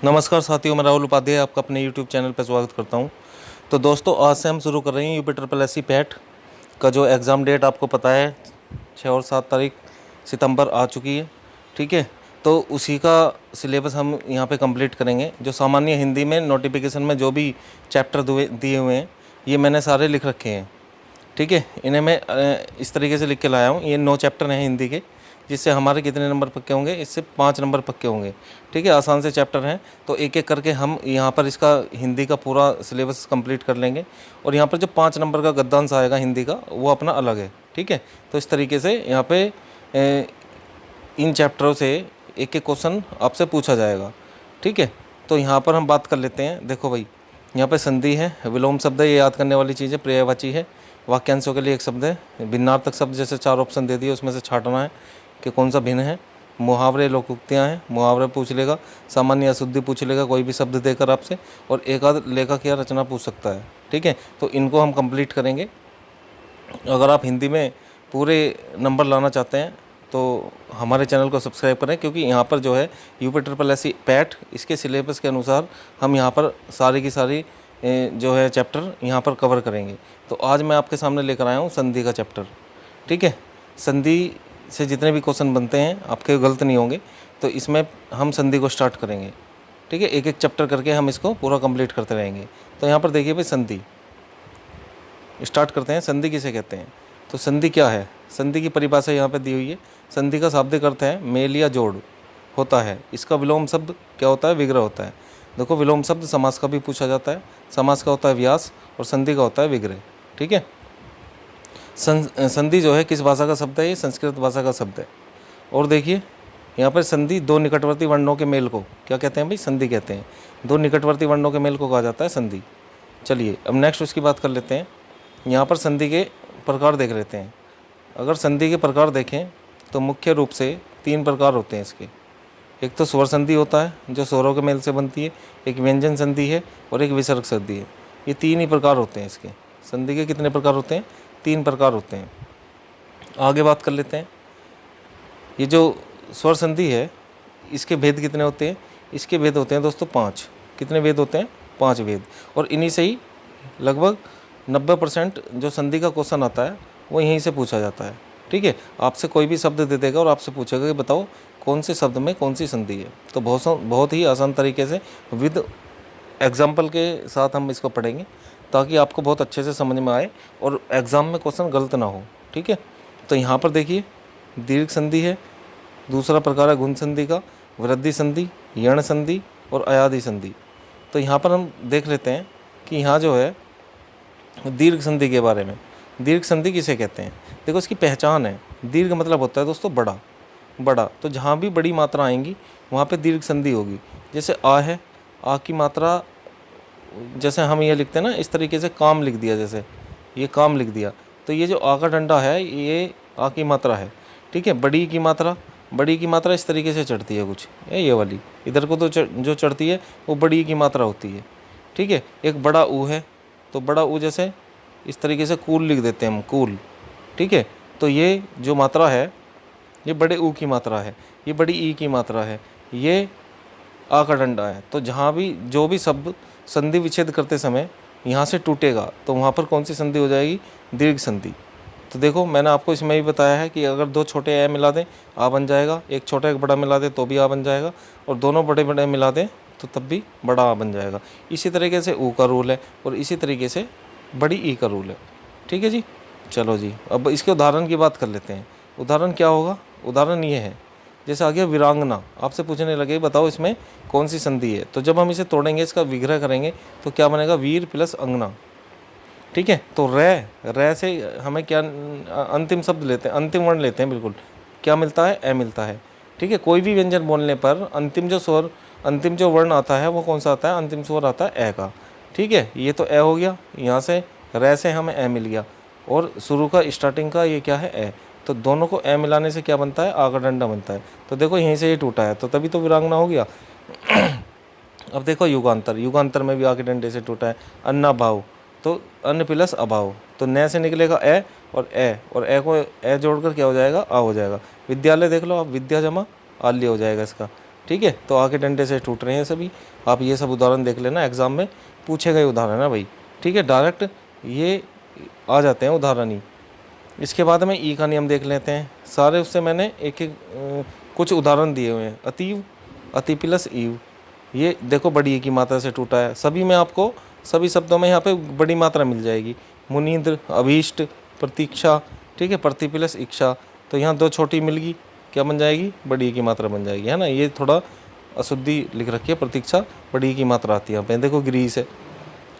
नमस्कार साथियों, मैं राहुल उपाध्याय आपका अपने यूट्यूब चैनल पर स्वागत करता हूं। तो दोस्तों, आज से हम शुरू कर रहे हैं UP triple S C PET का जो एग्ज़ाम डेट आपको पता है 6 और 7 तारीख सितंबर आ चुकी है। ठीक है, तो उसी का सिलेबस हम यहां पे कंप्लीट करेंगे। जो सामान्य हिंदी में नोटिफिकेशन में जो भी चैप्टर दिए हुए हैं, ये मैंने सारे लिख रखे हैं। ठीक है, इन्हें मैं इस तरीके से लिख के लाया हूँ। ये 9 चैप्टर हैं हिंदी के, जिससे हमारे कितने नंबर पक्के होंगे? इससे 5 नंबर पक्के होंगे। ठीक है, आसान से चैप्टर हैं, तो एक एक करके हम यहाँ पर इसका हिंदी का पूरा सिलेबस कंप्लीट कर लेंगे। और यहाँ पर जो 5 नंबर का गद्यांश आएगा हिंदी का, वो अपना अलग है। ठीक है, तो इस तरीके से यहाँ पे इन चैप्टरों से एक एक क्वेश्चन आपसे पूछा जाएगा। ठीक है, तो यहाँ पर हम बात कर लेते हैं। देखो भाई, यहाँ पे संधि है, विलोम शब्द है, ये याद करने वाली चीज़ है। पर्यायवाची है, वाक्यांशों के लिए एक शब्द है। भिन्नार्थक शब्द जैसे 4 ऑप्शन दे दिए, उसमें से छांटना है कि कौन सा भिन्न है। मुहावरे, लोकोक्तियाँ हैं, मुहावरे पूछ लेगा। सामान्य अशुद्धि पूछ लेगा कोई भी शब्द देकर आपसे, और एक आध लेखक या रचना पूछ सकता है। ठीक है, तो इनको हम कंप्लीट करेंगे। अगर आप हिंदी में पूरे नंबर लाना चाहते हैं तो हमारे चैनल को सब्सक्राइब करें, क्योंकि यहाँ पर जो है UP triple S C PET, इसके सिलेबस के अनुसार हम यहाँ पर सारी की सारी जो है चैप्टर यहाँ पर कवर करेंगे। तो आज मैं आपके सामने लेकर आया हूँ संधि का चैप्टर। ठीक है, संधि से जितने भी क्वेश्चन बनते हैं आपके गलत नहीं होंगे, तो इसमें हम संधि को स्टार्ट करेंगे। ठीक है, एक एक चैप्टर करके हम इसको पूरा कंप्लीट करते रहेंगे। तो यहाँ पर देखिए भाई, संधि स्टार्ट करते हैं। संधि किसे कहते हैं? तो संधि क्या है? संधि की परिभाषा यहाँ पे दी हुई है। संधि का शाब्दिक अर्थ है मेल या जोड़ होता है। इसका विलोम शब्द क्या होता है? विग्रह होता है। देखो, विलोम शब्द समास का भी पूछा जाता है। समास का होता है व्यास, और संधि का होता है विग्रह। ठीक है, संधि जो है किस भाषा का शब्द है? ये संस्कृत भाषा का शब्द है। और देखिए, यहाँ पर संधि दो निकटवर्ती वर्णों के मेल को क्या कहते हैं भाई? संधि कहते हैं। दो निकटवर्ती वर्णों के मेल को कहा जाता है संधि। चलिए, अब नेक्स्ट उसकी बात कर लेते हैं। यहाँ पर संधि के प्रकार देख लेते हैं। अगर संधि के प्रकार देखें तो मुख्य रूप से 3 प्रकार होते हैं इसके। एक तो स्वर संधि होता है, जो स्वरों के मेल से बनती है। एक व्यंजन संधि है, और एक विसर्ग संधि है। ये 3 ही प्रकार होते हैं इसके। संधि के कितने प्रकार होते हैं? 3 प्रकार होते हैं। आगे बात कर लेते हैं। ये जो स्वर संधि है, इसके भेद कितने होते हैं? इसके भेद होते हैं दोस्तों 5। कितने भेद होते हैं? 5 भेद। और इन्हीं से ही लगभग 90% जो संधि का क्वेश्चन आता है वो यहीं से पूछा जाता है। ठीक है, आपसे कोई भी शब्द दे देगा और आपसे पूछेगा कि बताओ कौन से शब्द में कौन सी संधि है। तो बहुत ही आसान तरीके से विद एग्जाम्पल के साथ हम इसको पढ़ेंगे, ताकि आपको बहुत अच्छे से समझ में आए और एग्ज़ाम में क्वेश्चन गलत ना हो। ठीक है, तो यहाँ पर देखिए, दीर्घ संधि है। दूसरा प्रकार है गुण संधि का, वृद्धि संधि, यण संधि और अयादि संधि। तो यहाँ पर हम देख लेते हैं कि यहाँ जो है दीर्घ संधि के बारे में। दीर्घ संधि किसे कहते हैं? देखो, इसकी पहचान है। दीर्घ मतलब होता है दोस्तों बड़ा। बड़ा, तो जहाँ भी बड़ी मात्रा आएंगी वहाँ पे दीर्घ संधि होगी। जैसे आ है, आ की मात्रा जैसे हम ये लिखते हैं ना, इस तरीके से काम लिख दिया, जैसे ये काम लिख दिया, तो ये जो आ का डंडा है ये आ की मात्रा है। ठीक है, बड़ी की मात्रा इस तरीके से चढ़ती है कुछ, ये वाली इधर को तो जो चढ़ती है वो बड़ी की मात्रा होती है। ठीक है, एक बड़ा ऊ है, तो बड़ा ऊ जैसे इस तरीके से कूल लिख देते हैं हम, कूल। ठीक है, तो ये जो मात्रा है ये बड़े ऊ की मात्रा है, ये बड़ी ई की मात्रा है, ये आ का डंडा है। तो जहाँ भी जो भी शब्द संधि विच्छेद करते समय यहाँ से टूटेगा तो वहाँ पर कौन सी संधि हो जाएगी? दीर्घ संधि। तो देखो, मैंने आपको इसमें भी बताया है कि अगर 2 छोटे ए मिला दें आ बन जाएगा, एक छोटा एक बड़ा मिला दें तो भी आ बन जाएगा, और दोनों बड़े बड़े मिला दें तो तब भी बड़ा आ बन जाएगा। इसी तरीके से ऊ का रूल है, और इसी तरीके से बड़ी ई का रूल है। ठीक है जी, चलो जी, अब इसके उदाहरण की बात कर लेते हैं। उदाहरण क्या होगा? उदाहरण ये है, जैसे आ गया वीरांगना। आपसे पूछने लगे बताओ इसमें कौन सी संधि है, तो जब हम इसे तोड़ेंगे, इसका विग्रह करेंगे, तो क्या बनेगा? वीर प्लस अंगना। ठीक है, तो रै से हमें क्या अंतिम शब्द लेते हैं, अंतिम वर्ण लेते हैं बिल्कुल, क्या मिलता है? ए मिलता है। ठीक है, कोई भी व्यंजन बोलने पर अंतिम जो वर्ण आता है वो कौन सा आता है? अंतिम स्वर आता है ए का। ठीक है, ये तो ए हो गया, यहाँ से रै से हमें ए मिल गया, और शुरू का स्टार्टिंग का ये क्या है? ए। तो दोनों को ए मिलाने से क्या बनता है? आ का डंडा बनता है। तो देखो, यहीं से ये टूटा है, तो तभी तो वीरांगना हो गया। अब देखो युगांतर में भी आ के डंडे से टूटा है। अन्ना भाव, तो अन्न प्लस अभाव, तो न से निकलेगा ए, और ए को ए जोड़कर क्या हो जाएगा? आ हो जाएगा। विद्यालय देख लो आप, विद्या जमा आल्य हो जाएगा इसका। ठीक है। तो आ के डंडे से टूट रहे हैं सभी। आप ये सब उदाहरण देख लेना, एग्ज़ाम में पूछे गए उदाहरण है भाई, ठीक है। डायरेक्ट ये आ जाते हैं उदाहरण ही। इसके बाद में ई का नियम देख लेते हैं सारे, उससे मैंने एक एक कुछ उदाहरण दिए हुए हैं। अतीव, अति प्लस ईव, ये देखो बड़ी ई की मात्रा से टूटा है। सभी में आपको सभी शब्दों में यहाँ पे बड़ी मात्रा मिल जाएगी। मुनींद्र, अभीष्ट, प्रतीक्षा, ठीक है, प्रति प्लस इच्छा, तो यहाँ दो छोटी मिल गई, क्या बन जाएगी, बड़ी ई की मात्रा बन जाएगी, है ना। ये थोड़ा अशुद्धि लिख रखी है, प्रतीक्षा बड़ी ई की मात्रा आती है यहाँ पे। देखो ग्रीस है,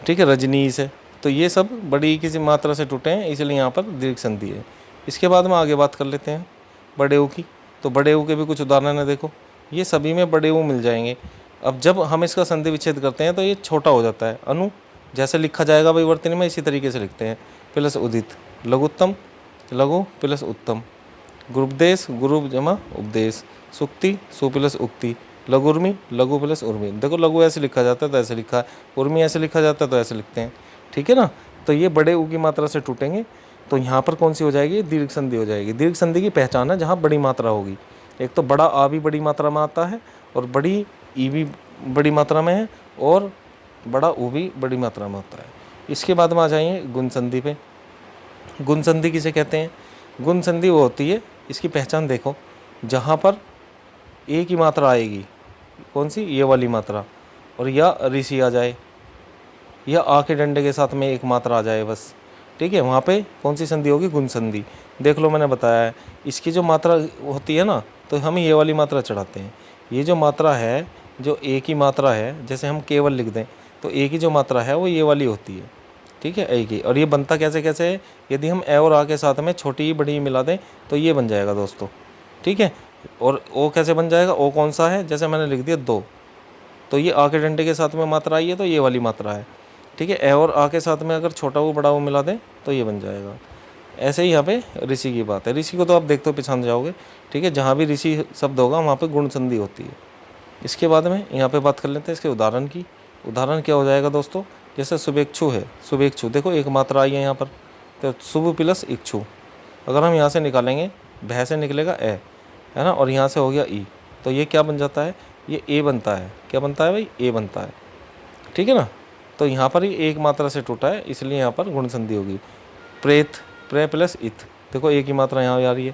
ठीक है, रजनीश है, तो ये सब बड़ी ई की मात्रा से टूटे हैं, इसलिए यहाँ पर दीर्घ संधि है। इसके बाद में आगे बात कर लेते हैं बड़े ऊ की। तो बड़े ऊ के भी कुछ उदाहरण है, देखो ये सभी में बड़े ऊ मिल जाएंगे। अब जब हम इसका संधि विच्छेद करते हैं तो ये छोटा हो जाता है। अनु जैसे लिखा जाएगा विवर्तनी में, इसी तरीके से लिखते हैं। प्लस उदित, लघुत्तम, लघु प्लस उत्तम, गुरुपदेश, गुरु जमा उपदेश, सुक्ति, सु प्लस उक्ति, लघुर्मी, लघु प्लस उर्मी। देखो लघु ऐसे लिखा जाता है तो ऐसे लिखा है, उर्मी ऐसे लिखा जाता है तो ऐसे लिखते हैं, ठीक है ना। तो ये बड़े ऊ की मात्रा से टूटेंगे, तो यहाँ पर कौन सी हो जाएगी, दीर्घ संधि हो जाएगी। दीर्घ संधि की पहचान है जहाँ बड़ी मात्रा होगी। एक तो बड़ा आ भी बड़ी मात्रा में आता है, और बड़ी ई भी बड़ी मात्रा में है, और बड़ा ऊ भी बड़ी मात्रा में होता है। इसके बाद में आ जाइए गुण संधि पे। गुण संधि किसे कहते हैं, गुण संधि वो होती है, इसकी पहचान देखो, जहाँ पर ए की मात्रा आएगी, कौन सी, ये वाली मात्रा, और या ऋषि आ जाए, या आ के डंडे के साथ में एक मात्रा आ जाए बस, ठीक है, वहाँ पे कौन सी संधि होगी, गुण संधि। देख लो मैंने बताया है, इसकी जो मात्रा होती है ना, तो हम ये वाली मात्रा चढ़ाते हैं। ये जो मात्रा है, जो ए की मात्रा है, जैसे हम केवल लिख दें तो ए की जो मात्रा है वो ये वाली होती है, ठीक है, ए की। और ये बनता कैसे कैसे है, यदि हम ए और आ के साथ में छोटी बड़ी मिला दें तो ये बन जाएगा दोस्तों, ठीक है। और ओ कैसे बन जाएगा, ओ कौन सा है, जैसे मैंने लिख दिया दो, तो ये आ के डंडे के साथ में मात्रा आई है तो ये वाली मात्रा है, ठीक है। ए और आ के साथ में अगर छोटा वो बड़ा वो मिला दें तो ये बन जाएगा। ऐसे ही यहाँ पे ऋषि की बात है। ऋषि को तो आप देखते हो पहचान जाओगे, ठीक है, जहाँ भी ऋषि शब्द होगा वहाँ पे गुण संधि होती है। इसके बाद में यहाँ पे बात कर लेते हैं इसके उदाहरण की। उदाहरण क्या हो जाएगा दोस्तों, जैसे शुभेच्छु है, शुभेच्छु देखो एक मात्रा आई है यहाँ पर, तो शुभ प्लस इच्छु। अगर हम यहाँ से निकालेंगे, भय से निकलेगा ए, है ना, और यहाँ से हो गया ई, तो ये क्या बन जाता है, ये ए बनता है। क्या बनता है भाई, ए बनता है, ठीक है ना। तो यहाँ पर ही एक मात्रा से टूटा है, इसलिए यहाँ पर गुण संधि होगी। प्रेत, प्रे प्लस इत, देखो ए की मात्रा यहाँ आ रही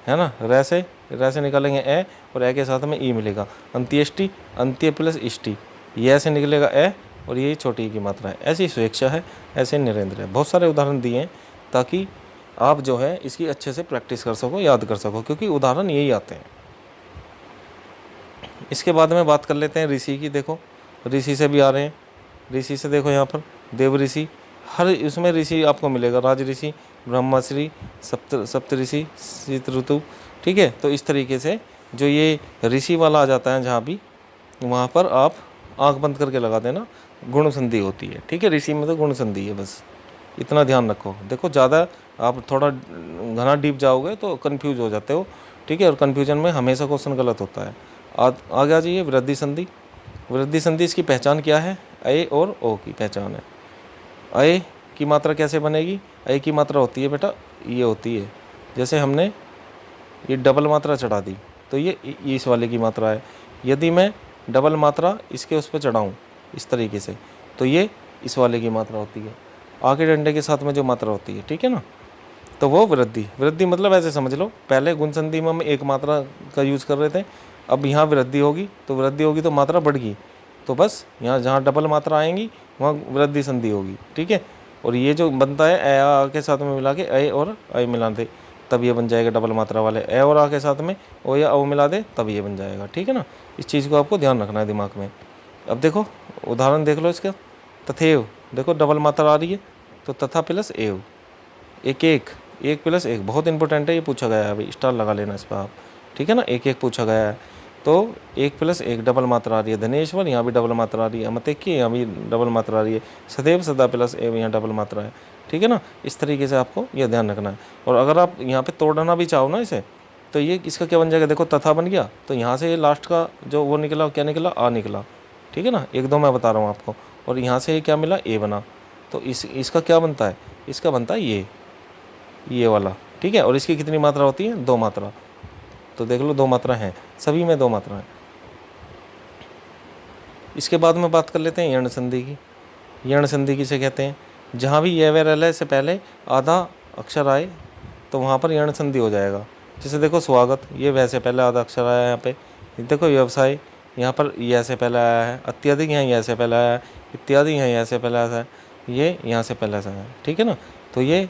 है ना। रै से निकालेंगे ए, और ए के साथ में ई मिलेगा। अंत्येष्टि, अंत्य प्लस इष्टि, ये से निकलेगा ए, और ये छोटी ई की मात्रा है। ऐसी स्वेच्छा है, ऐसे नरेंद्र है। बहुत सारे उदाहरण दिए हैं ताकि आप जो है इसकी अच्छे से प्रैक्टिस कर सको, याद कर सको, क्योंकि उदाहरण यही आते हैं। इसके बाद में बात कर लेते हैं ऋषि की। देखो ऋषि से भी आ रहे हैं, ऋषि से देखो यहाँ पर देव ऋषि, हर इसमें ऋषि आपको मिलेगा। राज ऋषि, ब्रह्मश्री, सप्त ऋषि, शीत ऋतु, ठीक है। तो इस तरीके से जो ये ऋषि वाला आ जाता है जहाँ भी, वहाँ पर आप आंख बंद करके लगा देना, गुण संधि होती है, ठीक है। ऋषि में तो गुण संधि है, बस इतना ध्यान रखो। देखो ज़्यादा आप थोड़ा घना डीप जाओगे तो कन्फ्यूज हो जाते हो, ठीक है, और कन्फ्यूजन में हमेशा क्वेश्चन गलत होता है। आगे आ जाइए वृद्धि संधि। वृद्धि संधि इसकी पहचान क्या है, ए और ओ की पहचान है। ए की मात्रा कैसे बनेगी, ए की मात्रा होती है बेटा, ये होती है, जैसे हमने ये डबल मात्रा चढ़ा दी तो ये इस वाले की मात्रा है। यदि मैं डबल मात्रा इसके उस पर चढ़ाऊँ इस तरीके से, तो ये इस वाले की मात्रा होती है, आगे डंडे के साथ में जो मात्रा होती है, ठीक है ना। तो वो वृद्धि, वृद्धि मतलब ऐसे समझ लो, पहले गुण संधि में हम एक मात्रा का यूज़ कर रहे थे, अब यहाँ वृद्धि होगी, तो वृद्धि होगी तो मात्रा बढ़ गई, तो बस यहाँ जहाँ डबल मात्रा आएंगी वहाँ वृद्धि संधि होगी, ठीक है। और ये जो बनता है ए आ के साथ में मिला के ए और ए मिला दे, तब ये बन जाएगा डबल मात्रा वाले। ए और आ के साथ में ओ या ओ मिला दे, तब ये बन जाएगा, ठीक है ना। इस चीज़ को आपको ध्यान रखना है दिमाग में। अब देखो उदाहरण देख लो इसका। तथेव, देखो डबल मात्रा आ रही है, तो तथा प्लस एव, एक एक, एक प्लस एक, बहुत इंपॉर्टेंट है, ये पूछा गया है अभी, स्टार लगा लेना इस पर आप, ठीक है ना। एक एक पूछा गया है, तो एक प्लस एक डबल मात्रा आ रही है। धनेश्वर, यहाँ भी डबल मात्रा आ रही है। मत की, यहाँ भी डबल मात्रा आ रही है। सदैव, सदा प्लस एव, यहाँ डबल मात्रा है, ठीक है ना। इस तरीके से आपको यह ध्यान रखना है। और अगर आप यहाँ पे तोड़ना भी चाहो ना इसे, तो ये इसका क्या बन जाएगा, देखो तथा बन गया, तो यहाँ से ये लास्ट का जो वो निकला, क्या निकला, आ निकला, ठीक है ना। एक दो मैं बता रहा हूँ आपको। और यहाँ से क्या मिला, ए बना, तो इसका क्या बनता है, इसका बनता है ये वाला, ठीक है। और इसकी कितनी मात्रा होती है, दो मात्रा, तो देख लो दो मात्रा हैं, सभी में दो मात्रा है। इसके बाद में बात कर लेते हैं यण संधि की। यण संधि किसे कहते हैं? जहाँ भी ये व रल से पहले आधा अक्षर आए तो वहाँ पर यण संधि हो जाएगा। जैसे देखो स्वागत, ये वैसे पहले आधा अक्षर आया यहाँ पे। देखो व्यवसाय, यहाँ पर यह से पहले आया है। अत्यधिक यहाँ यह से पहले आया है। इत्यादि यहाँ यह से पहले आया है। ये यहाँ से पहले आया है, ठीक है ना। तो ये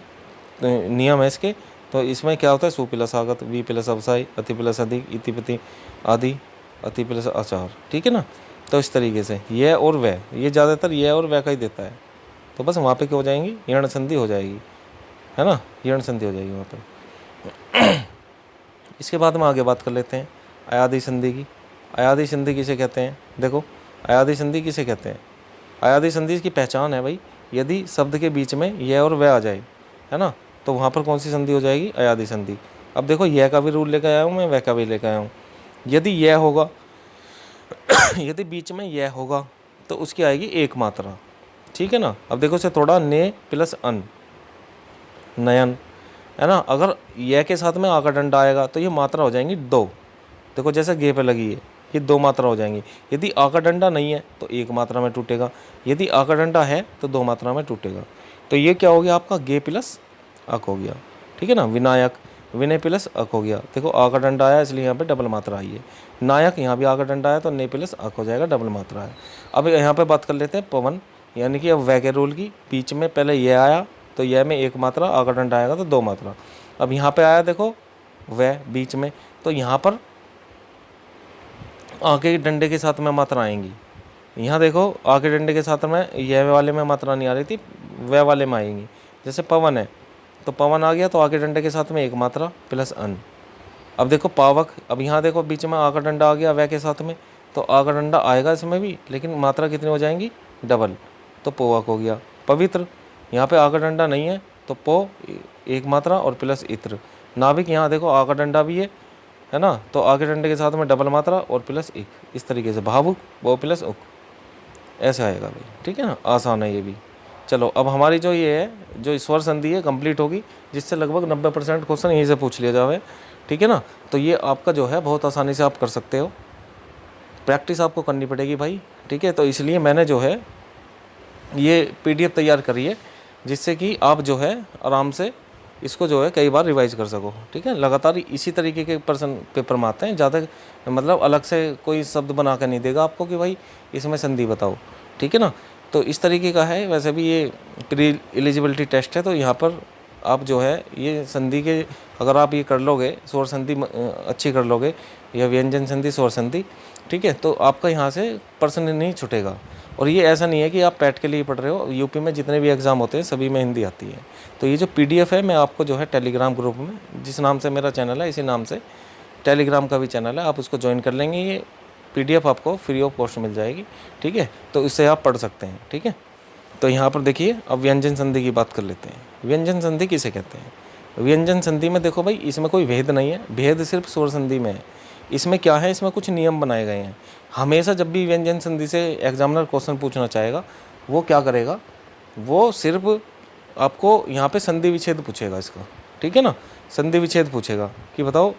नियम है इसके। तो इसमें क्या होता है? सु प्लस आगत, वी प्लस अवसाय, अति प्लस अधिक, इति प्रति आदि, अति प्लस आचार, ठीक है ना। तो इस तरीके से यह और वह, ये ज़्यादातर यह और वह का ही देता है। तो बस वहाँ पे क्या हो जाएंगी? यण संधि हो जाएगी, है ना, यण संधि हो जाएगी वहाँ पर। इसके बाद में आगे बात कर लेते हैं अयादि संधि की। अयादि संधि किसे कहते हैं? देखो अयादि संधि किसे कहते हैं? अयादि संधि की पहचान है भाई, यदि शब्द के बीच में यह और वह आ जाए, है ना, तो वहाँ पर कौन सी संधि हो जाएगी? अयादि संधि। अब देखो यह का भी रूल लेकर आया हूँ मैं, वह का भी लेकर आया हूँ। यदि यह होगा यदि बीच में यह होगा तो उसकी आएगी एक मात्रा, ठीक है ना। अब देखो से थोड़ा ने प्लस अन, नयन, है ना। अगर यह के साथ में आ का डंडा आएगा तो ये मात्रा हो जाएंगी दो। देखो जैसे गे पे लगी है, ये दो मात्रा हो जाएंगी। यदि आ का डंडा नहीं है तो एक मात्रा में टूटेगा, यदि आ का डंडा है तो दो मात्रा में टूटेगा। तो ये क्या हो गया आपका? गे प्लस अक हो गया, ठीक है ना। विनायक, विनय प्लस अक हो गया। देखो आ का डंडा आया इसलिए यहाँ पे डबल मात्रा आई है। नायक, यहाँ भी आ का डंडा आया तो ने प्लस अक हो जाएगा, डबल मात्रा है। अब यहाँ पे बात कर लेते हैं पवन, यानी कि अब वह के रूल की। बीच में पहले यह आया तो यह में एक मात्रा, आ का डंडा आएगा तो दो मात्रा। अब यहाँ पे आया देखो वह बीच में, तो यहाँ पर आगे डंडे के साथ में मात्रा आएंगी। यहाँ देखो आगे डंडे के साथ में यह वाले में मात्रा नहीं आ रही थी, वह वाले में आएंगी। जैसे पवन है तो पवन आ गया तो आगे डंडे के साथ में एक मात्रा प्लस अन। अब देखो पावक, अब यहाँ देखो बीच में आ का डंडा आ गया वह के साथ में, तो आ का डंडा आएगा इसमें भी, लेकिन मात्रा कितनी हो जाएंगी? डबल, तो पोवक हो गया। पवित्र, यहाँ पे आ का डंडा नहीं है तो पो एक मात्रा और प्लस इत्र। नाविक, यहाँ देखो आ का डंडा भी है ना, तो आगे डंडे के साथ में डबल मात्रा और प्लस एक। इस तरीके से भावुक, वो प्लस उक, ऐसे आएगा भाई, ठीक है ना। आसान है ये भी। चलो अब हमारी जो ये है, जो स्वर संधि है कंप्लीट होगी, जिससे लगभग 90% क्वेश्चन यहीं से पूछ लिया जावे, ठीक है ना। तो ये आपका जो है बहुत आसानी से आप कर सकते हो। प्रैक्टिस आपको करनी पड़ेगी भाई, ठीक है। तो इसलिए मैंने जो है ये PDF तैयार करी है, जिससे कि आप जो है आराम से इसको जो है कई बार रिवाइज कर सको, ठीक है। लगातार इसी तरीके के पेपर में आते हैं, ज़्यादा मतलब अलग से कोई शब्द बना कर नहीं देगा आपको कि भाई इसमें संधि बताओ, ठीक है ना। तो इस तरीके का है। वैसे भी ये प्री एलिजिबिलिटी टेस्ट है, तो यहाँ पर आप जो है ये संधि के, अगर आप ये कर लोगे, स्वर संधि अच्छी कर लोगे, या व्यंजन संधि, स्वर संधि, ठीक है, तो आपका यहाँ से प्रश्न नहीं छूटेगा। और ये ऐसा नहीं है कि आप पैट के लिए पढ़ रहे हो, यूपी में जितने भी एग्ज़ाम होते हैं सभी में हिंदी आती है। तो ये जो PDF है मैं आपको जो है टेलीग्राम ग्रुप में, जिस नाम से मेरा चैनल है इसी नाम से टेलीग्राम का भी चैनल है, आप उसको ज्वाइन कर लेंगे। ये PDF आपको फ्री ऑफ कॉस्ट मिल जाएगी, ठीक है। तो इससे आप पढ़ सकते हैं, ठीक है। तो यहाँ पर देखिए अब व्यंजन संधि की बात कर लेते हैं। व्यंजन संधि किसे कहते हैं? व्यंजन संधि में देखो भाई इसमें कोई भेद नहीं है, भेद सिर्फ स्वर संधि में है। इसमें क्या है, इसमें कुछ नियम बनाए गए हैं। हमेशा जब भी व्यंजन संधि से एग्जामिनर क्वेश्चन पूछना चाहेगा, वो क्या करेगा, वो सिर्फ आपको यहाँ पे संधि विच्छेद पूछेगा इसका, ठीक है ना। संधि विच्छेद पूछेगा कि बताओ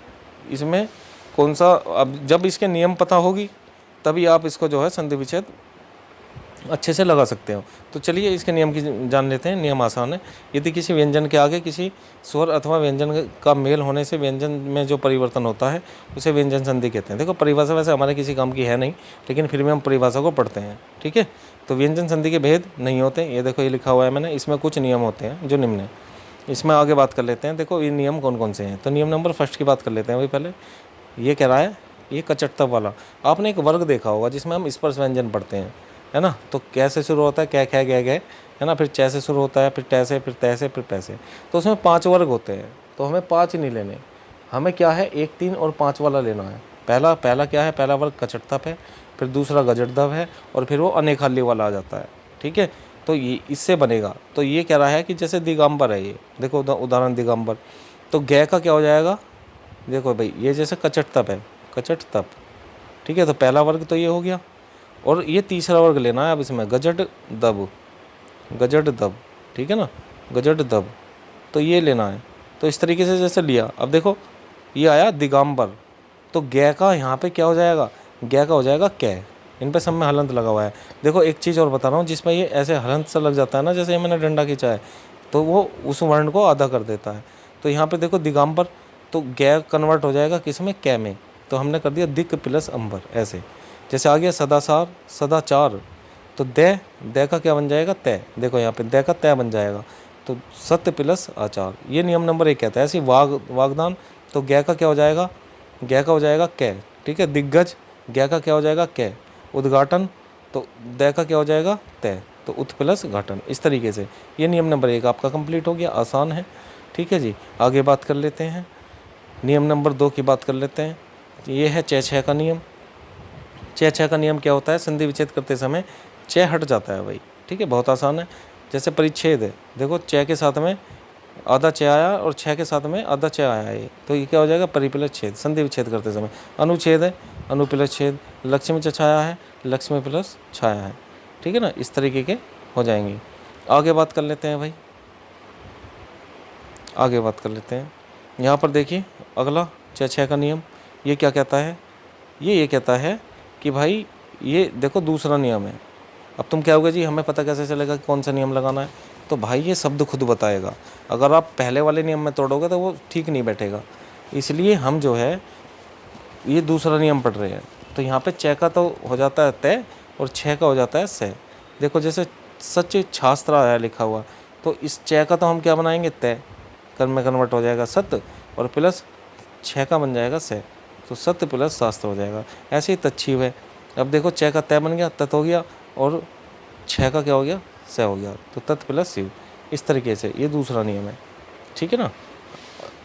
इसमें कौन सा। अब जब इसके नियम पता होगी तभी आप इसको जो है संधि विच्छेद अच्छे से लगा सकते हो। तो चलिए इसके नियम की जान लेते हैं। नियम आसान है। यदि किसी व्यंजन के आगे किसी स्वर अथवा व्यंजन का मेल होने से व्यंजन में जो परिवर्तन होता है उसे व्यंजन संधि कहते हैं। देखो परिभाषा वैसे हमारे किसी काम की है नहीं, लेकिन फिर भी हम परिभाषा को पढ़ते हैं, ठीक है। तो व्यंजन संधि के भेद नहीं होते, ये देखो ये लिखा हुआ है मैंने, इसमें कुछ नियम होते हैं जो निम्न है। इसमें आगे बात कर लेते हैं। देखो ये नियम कौन कौन से हैं। तो नियम नंबर 1 की बात कर लेते हैं भाई। पहले ये कह रहा है, ये कचटतब वाला, आपने एक वर्ग देखा होगा जिसमें हम स्पर्श व्यंजन पढ़ते हैं, है ना। तो कैसे शुरू होता है, कै खे गै गै, है ना, फिर चे से शुरू होता है, फिर टैसे, फिर तैसे, फिर पैसे। तो उसमें 5 वर्ग होते हैं, तो हमें 5 नहीं लेने, हमें क्या है 1, 3 और 5 वाला लेना है। पहला क्या है, पहला वर्ग कचटतप है, फिर दूसरा गजटदब है, और फिर वो अनेखाली वाला आ जाता है, ठीक है। तो ये इससे बनेगा। तो ये कह रहा है कि जैसे दिगंबर है, ये देखो उदाहरण दिगंबर, तो गै का क्या हो जाएगा, देखो भाई ये जैसे कचटतप है, कचटतप, ठीक है। तो पहला वर्ग तो ये हो गया, और ये तीसरा वर्ग लेना है अब इसमें, गजट दब, गजट दब, ठीक है ना, गजट दब, तो ये लेना है। तो इस तरीके से जैसे लिया, अब देखो ये आया दिगंबर, तो गै का यहाँ पे क्या हो जाएगा, गै का हो जाएगा कै, इन पे सब में हलंत लगा हुआ है। देखो एक चीज़ और बता रहा हूँ, जिसमें ये ऐसे हलंत सा लग जाता है ना, जैसे मैंने डंडा खींचा है, तो वो उस वर्ण को आधा कर देता है। तो यहाँ पे देखो दिगंबर, तो गै कन्वर्ट हो जाएगा किस में, कै में, तो हमने कर दिया दिक प्लस अंबर ऐसे। जैसे आ गया सदासार, सदाचार, तो दे का क्या बन जाएगा, तय। देखो यहाँ पे दे का तय बन जाएगा, तो सत्य प्लस आचार, ये नियम नंबर 1 कहता है। ऐसी वागदान, तो गै का क्या हो जाएगा, गै का हो जाएगा कै, ठीक है। दिग्गज, गै का क्या हो जाएगा, कै। उद्घाटन, तो दे का क्या हो जाएगा, तय, तो उत प्लस घाटन। इस तरीके से ये नियम नंबर 1 आपका कंप्लीट हो गया, आसान है, ठीक है जी। आगे बात कर लेते हैं, नियम नंबर 2 की बात कर लेते हैं। ये है च छ का नियम। च छ का नियम क्या होता है, संधि विच्छेद करते समय च हट जाता है भाई, ठीक है, बहुत आसान है। जैसे परिच्छेद है, देखो च के साथ में आधा च आया और छ के साथ में आधा च आया है, तो ये क्या हो जाएगा, परिप्लस छेद, संधि विच्छेद करते समय। अनुच्छेद है, अनुप्लस छेद। लक्ष्मी च छाया है, लक्ष्मी प्लस छाया है, ठीक है ना, इस तरीके के हो जाएंगे। आगे बात कर लेते हैं भाई, आगे बात कर लेते हैं। यहाँ पर देखिए अगला च छ का नियम, ये क्या कहता है, ये कहता है कि भाई ये देखो दूसरा नियम है। अब तुम क्या होगा जी, हमें पता कैसे चलेगा कि कौन सा नियम लगाना है, तो भाई ये शब्द खुद बताएगा। अगर आप पहले वाले नियम में तोड़ोगे तो वो ठीक नहीं बैठेगा, इसलिए हम जो है ये दूसरा नियम पढ़ रहे हैं। तो यहाँ पे च का तो हो जाता है तय और छ का हो जाता है से। देखो जैसे सच शास्त्र आया लिखा हुआ, तो इस च का तो हम क्या बनाएंगे, तय, कर्म में कन्वर्ट हो जाएगा सत्य, और प्लस छ का बन जाएगा से, तो सत्य प्लस शास्त्र हो जाएगा। ऐसे ही तच्छीव है। अब देखो च का तय बन गया, तत् हो गया, और छ का क्या हो गया, से हो गया, तो तत् प्लस शिव। इस तरीके से ये दूसरा नियम है, ठीक है ना।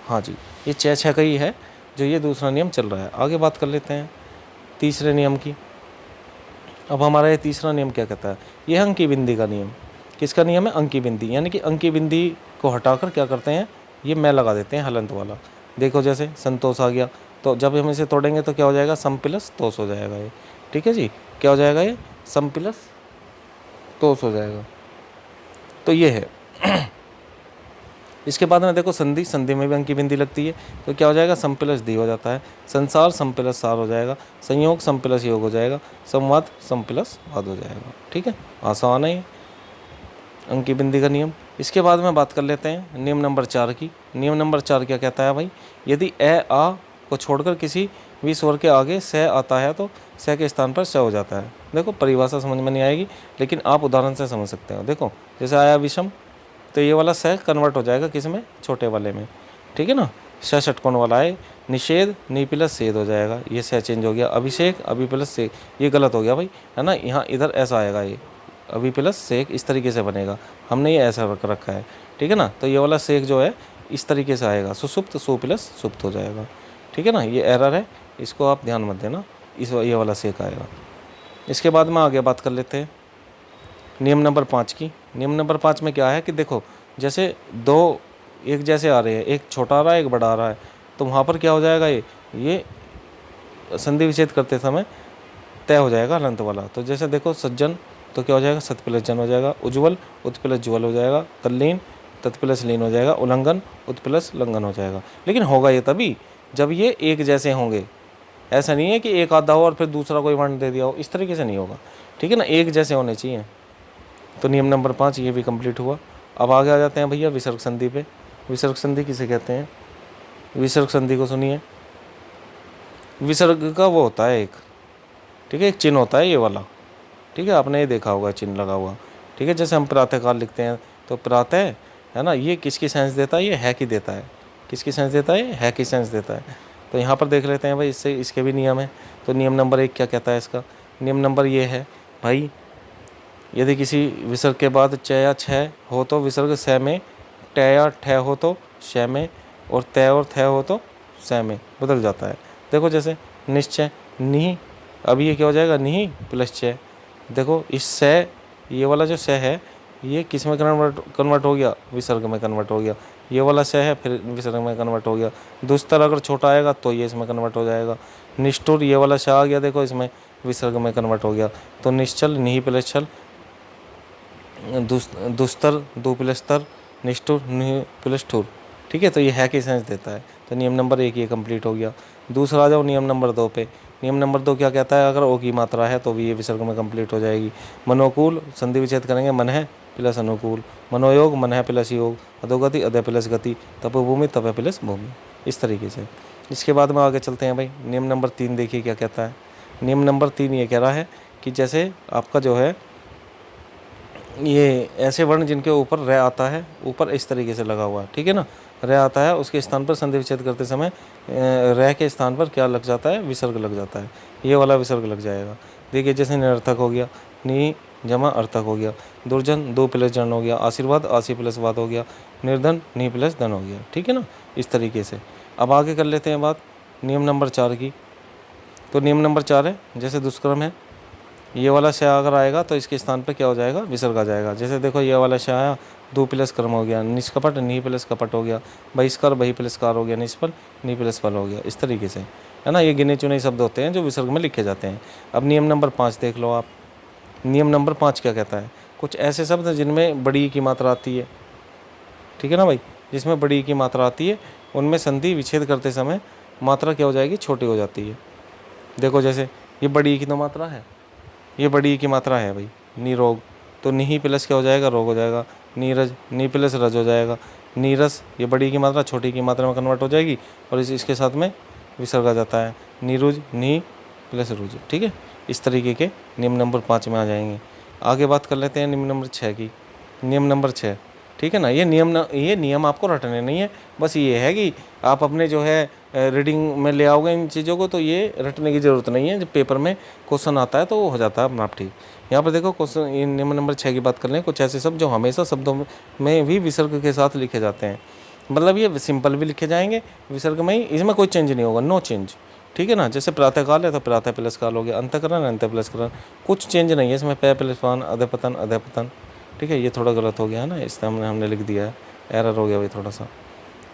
हाँ जी, ये च छ का ही है जो ये दूसरा नियम चल रहा है। आगे बात कर लेते हैं तीसरे नियम की। अब हमारा ये तीसरा नियम क्या कहता है, ये है अंकी बिंदी का नियम। किसका नियम है, अंकी बिंदी, यानी कि अंकी बिंदी को हटाकर क्या करते हैं, ये मैं लगा देते हैं हलंत वाला। देखो जैसे संतोष आ गया, तो जब हम इसे तोड़ेंगे तो क्या हो जाएगा, सम प्लस तोष हो जाएगा ये, ठीक है जी। क्या हो जाएगा, ये सम प्लस तोष हो जाएगा, तो ये है। इसके बाद में देखो संधि, संधि में भी अंकी बिंदी लगती है, तो क्या हो जाएगा, सम प्लस दी हो जाता है। संसार सम प्लस सार हो जाएगा। संयोग सम प्लस योग हो जाएगा। संवाद सम प्लस वाद हो जाएगा, ठीक है, आसान है ये अंकी बिंदी का नियम। इसके बाद में बात कर लेते हैं नियम नंबर 4 की। नियम नंबर 4 क्या कहता है भाई, यदि ए आ को छोड़कर किसी भी स्वर के आगे से आता है तो से के स्थान पर स हो जाता है। देखो परिभाषा समझ में नहीं आएगी, लेकिन आप उदाहरण से समझ सकते हो। देखो जैसे आया विषम, तो ये वाला स कन्वर्ट हो जाएगा किस में, छोटे वाले में, ठीक है ना। स षटकोण वाला है। निषेध, नी प्लस सेद हो जाएगा, ये स चेंज हो गया। अभिषेक, अभी प्लस से, ये गलत हो गया भाई, है ना, यहाँ इधर ऐसा आएगा, ये अभी प्लस सेक इस तरीके से बनेगा, हमने ये ऐसा रख रखा है, ठीक है ना। तो ये वाला सेक जो है इस तरीके से आएगा, सुसुप्त सु प्लस सुप्त हो जाएगा, ठीक है ना। ये एरर है, इसको आप ध्यान मत देना, ये वाला सेक आएगा। इसके बाद में आगे बात कर लेते हैं नियम नंबर 5 की। नियम नंबर 5 में क्या है कि देखो जैसे दो एक जैसे आ रहे हैं, एक छोटा आ रहा है एक बड़ा आ रहा है, तो वहाँ पर क्या हो जाएगा, ये संधि विच्छेद करते समय तय हो जाएगा हलंत वाला। तो जैसे देखो सज्जन, तो क्या हो जाएगा, सत प्लस जन हो जाएगा। उज्ज्वल, उत प्लस ज्वल हो जाएगा। तल्लीन, तत् प्लस लीन हो जाएगा। उल्लंघन, उत प्लस लंघन हो जाएगा। लेकिन होगा ये तभी जब ये एक जैसे होंगे, ऐसा नहीं है कि एक आधा हो और फिर दूसरा कोई वर्ण दे दिया हो, इस तरीके से नहीं होगा, ठीक है ना, एक जैसे होने चाहिए। तो नियम नंबर 5 ये भी कंप्लीट हुआ। अब आगे आ जाते हैं भैया विसर्ग संधि पे। विसर्ग संधि किसे कहते हैं, विसर्ग संधि को सुनिए। विसर्ग का वो होता है एक, ठीक है, एक चिन्ह होता है ये वाला, ठीक है, आपने ये देखा होगा चिन्ह लगा हुआ, ठीक है। जैसे हम प्रातःकाल लिखते हैं तो प्रातः, है ना, ये किसकी सेंस देता है, ये है की देता है, किसकी सेंस देता है, है की सेंस देता है। तो यहाँ पर देख लेते हैं भाई, इससे इसके भी नियम है। तो नियम नंबर 1 क्या कहता है इसका, नियम नंबर ये है भाई, यदि किसी विसर्ग के बाद च या छ हो तो विसर्ग स में, ट या ठ हो तो श में, और त और थ हो तो स में बदल जाता है। देखो जैसे निश्चय, निहि, अब ये क्या हो जाएगा, निहि प्लस च। देखो इस से, ये वाला जो स है ये किस में कन्वर्ट हो गया, विसर्ग में कन्वर्ट हो गया। ये वाला स है फिर विसर्ग में कन्वर्ट हो गया। दुस्तर अगर छोटा आएगा तो ये इसमें कन्वर्ट हो जाएगा। निष्ठुर, ये वाला श आ गया, देखो इसमें विसर्ग में कन्वर्ट हो गया। तो निश्चल, निहि प्लस छल, दुस्तर, दु प्लस तर, निष्ठुर, निहि प्लस ठुर, ठीक है। तो ये है की सेंस देता है। तो नियम नंबर 1 ये कंप्लीट हो गया। दूसरा आ जाओ नियम नंबर 2 पे। नियम नंबर 2 क्या कहता है, अगर ओ की मात्रा है तो भी ये विसर्ग में कंप्लीट हो जाएगी। मनोकूल संधि विच्छेद करेंगे, मन है प्लस अनुकूल, मनोयोग मन है प्लस योग, अधोगति अधय प्लस गति, तपोभूमि तप प्लस भूमि, इस तरीके से। इसके बाद में आगे चलते हैं भाई। नियम नंबर 3 देखिए क्या कहता है। नियम नंबर 3 ये कह रहा है कि जैसे आपका जो है ये ऐसे वर्ण जिनके ऊपर र आता है, ऊपर इस तरीके से लगा हुआ है, ठीक है ना, र आता है, उसके स्थान पर संधि विच्छेद करते समय र के स्थान पर क्या लग जाता है, विसर्ग लग जाता है, ये वाला विसर्ग लग जाएगा। देखिए जैसे निरर्थक हो गया, नी जमा अर्थक हो गया, दुर्जन दो प्लस जन हो गया, आशीर्वाद आशी प्लस वाद हो गया, निर्धन नी प्लस धन हो गया, ठीक है ना, इस तरीके से। अब आगे कर लेते हैं बात नियम नंबर 4 की। तो नियम नंबर 4 है, जैसे दुष्कर्म है, ये वाला श अगर आएगा तो इसके स्थान पर क्या हो जाएगा, विसर्ग आ जाएगा। जैसे देखो ये वाला श आया, दो प्लस कर्म हो गया, निष्कपट नी प्लस कपट हो गया, बहिष्कार बही प्लस कार हो गया, निष्फल नी प्लस फल हो गया, इस तरीके से, है ना। ये गिने चुने शब्द होते हैं जो विसर्ग में लिखे जाते हैं। अब नियम नंबर 5 देख लो आप। नियम नंबर 5 क्या कहता है, कुछ ऐसे शब्द जिनमें बड़ी की मात्रा आती है, ठीक है ना भाई, जिसमें बड़ी की मात्रा आती है उनमें संधि विच्छेद करते समय मात्रा क्या हो जाएगी, छोटी हो जाती है। देखो जैसे ये बड़ी की तो मात्रा है, ये बड़ी की मात्रा है भाई, निरोग, तो नी प्लस क्या हो जाएगा, रोग हो जाएगा, नीरज नी प्लस रज हो जाएगा, नीरस ये बड़ी की मात्रा छोटी की मात्रा में कन्वर्ट हो जाएगी और इसके साथ में विसर्ग आ जाता है, नीरुज नी प्लस रुज, ठीक है। इस तरीके के नियम नंबर 5 में आ जाएंगे। आगे बात कर लेते हैं नियम नंबर 6 की। नियम नंबर 6, ठीक है ना, ये नियम आपको रटने नहीं है, बस ये है कि आप अपने जो है रीडिंग में ले आओगे इन चीज़ों को, तो ये रटने की ज़रूरत नहीं है। जब पेपर में क्वेश्चन आता है तो वो हो जाता है अपना आप ठीक। यहाँ पर देखो क्वेश्चन नियम नंबर 6 की बात कर लें, कुछ ऐसे शब्द जो हमेशा शब्दों में भी विसर्ग के साथ लिखे जाते हैं, मतलब ये सिंपल भी लिखे जाएंगे विसर्ग में ही, इसमें कोई चेंज नहीं होगा, नो चेंज, ठीक है ना। जैसे प्रातःकाल है तो प्रातः प्लस काल हो गया, अंतःकरण अंत प्लस करण, कुछ चेंज नहीं है इसमें, पै प्लस पान अधपतन अधपतन, ठीक है। ये थोड़ा गलत हो गया है ना, इस हमने लिख दिया है, एरर हो गया भाई थोड़ा सा।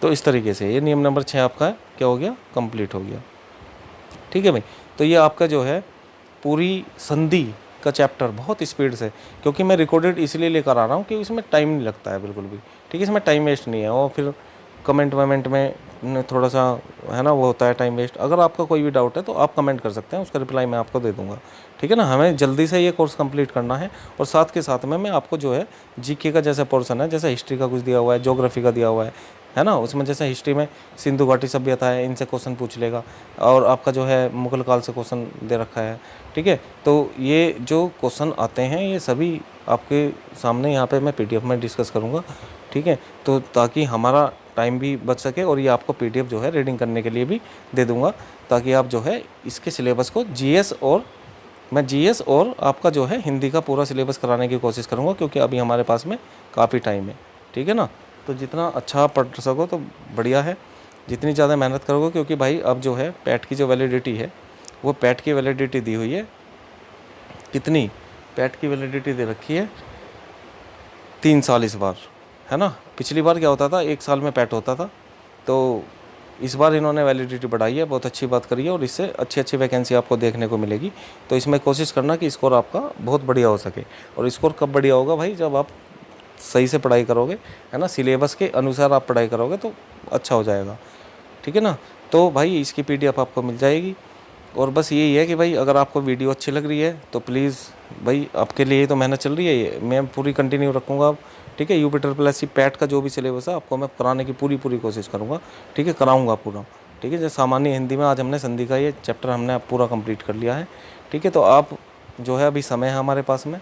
तो इस तरीके से ये नियम नंबर 6 आपका क्या हो गया, कंप्लीट हो गया, ठीक है भाई। तो ये आपका जो है पूरी संधि का चैप्टर बहुत स्पीड से, क्योंकि मैं रिकॉर्डेड इसलिए लेकर आ रहा हूँ कि इसमें टाइम नहीं लगता है बिल्कुल भी, ठीक है, इसमें टाइम वेस्ट नहीं है। और फिर कमेंट वमेंट में थोड़ा सा है ना वो होता है टाइम वेस्ट। अगर आपका कोई भी डाउट है तो आप कमेंट कर सकते हैं, उसका रिप्लाई मैं आपको दे दूंगा, ठीक है ना। हमें जल्दी से ये कोर्स कंप्लीट करना है और साथ के साथ में मैं आपको जो है जीके का जैसा पोर्शन है, जैसे हिस्ट्री का कुछ दिया हुआ है, ज्योग्राफी का दिया हुआ है ना, उसमें जैसे हिस्ट्री में सिंधु घाटी सभ्यता है, इनसे क्वेश्चन पूछ लेगा, और आपका जो है मुगल काल से क्वेश्चन दे रखा है, ठीक है। तो ये जो क्वेश्चन आते हैं ये सभी आपके सामने यहाँ पे मैं पीडीएफ में डिस्कस करूँगा, ठीक है। तो ताकि हमारा टाइम भी बच सके और ये आपको पीडीएफ जो है रीडिंग करने के लिए भी दे दूँगा, ताकि आप जो है इसके सिलेबस को जीएस और आपका जो है हिंदी का पूरा सिलेबस कराने की कोशिश करूँगा, क्योंकि अभी हमारे पास में काफ़ी टाइम है, ठीक है ना। तो जितना अच्छा पढ़ सको तो बढ़िया है, जितनी ज़्यादा मेहनत करोगे, क्योंकि भाई अब जो है पैट की जो वैलिडिटी है वो पैट की वैलिडिटी दी हुई है, कितनी पैट की वैलिडिटी दे रखी है 3 साल इस बार, है ना। पिछली बार क्या होता था 1 साल में पैट होता था, तो इस बार इन्होंने वैलिडिटी बढ़ाई है, बहुत अच्छी बात करी है, और इससे अच्छी अच्छी वैकेंसी आपको देखने को मिलेगी। तो इसमें कोशिश करना कि स्कोर आपका बहुत बढ़िया हो सके। और स्कोर कब बढ़िया होगा भाई, जब आप सही से पढ़ाई करोगे, है ना, सिलेबस के अनुसार आप पढ़ाई करोगे तो अच्छा हो जाएगा, ठीक है ना। तो भाई इसकी पीडीएफ आपको मिल जाएगी। और बस यही है कि भाई अगर आपको वीडियो अच्छी लग रही है तो प्लीज़ भाई, आपके लिए तो मेहनत चल रही है, ये मैं पूरी कंटिन्यू रखूँगा, ठीक है। यूपी ट्रिपल पैट का जो भी सिलेबस है आपको मैं कराने की पूरी कोशिश करूँगा, ठीक है, कराऊँगा पूरा, ठीक है। जैसे सामान्य हिंदी में आज हमने संधि का ये चैप्टर हमने पूरा कंप्लीट कर लिया है, ठीक है। तो आप जो है अभी समय है हमारे पास में,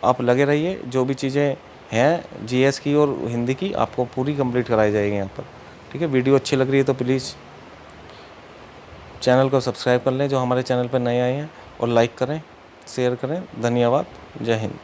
आप लगे रहिए, जो भी चीज़ें हैं जीएस की और हिंदी की आपको पूरी कंप्लीट कराई जाएगी यहाँ पर, ठीक है। वीडियो अच्छी लग रही है तो प्लीज़ चैनल को सब्सक्राइब कर लें जो हमारे चैनल पर नए आए हैं, और लाइक करें, शेयर करें। धन्यवाद, जय हिंद।